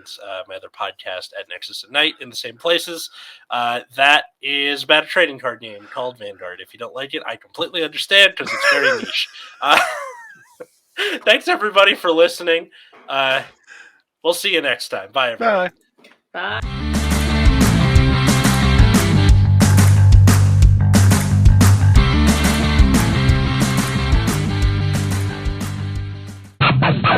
my other podcast at Nexus at Night in the same places. That is about a trading card game called Vanguard. If you don't like it, I completely understand because it's very niche. Thanks everybody for listening. We'll see you next time. Bye everyone. Bye. Bye.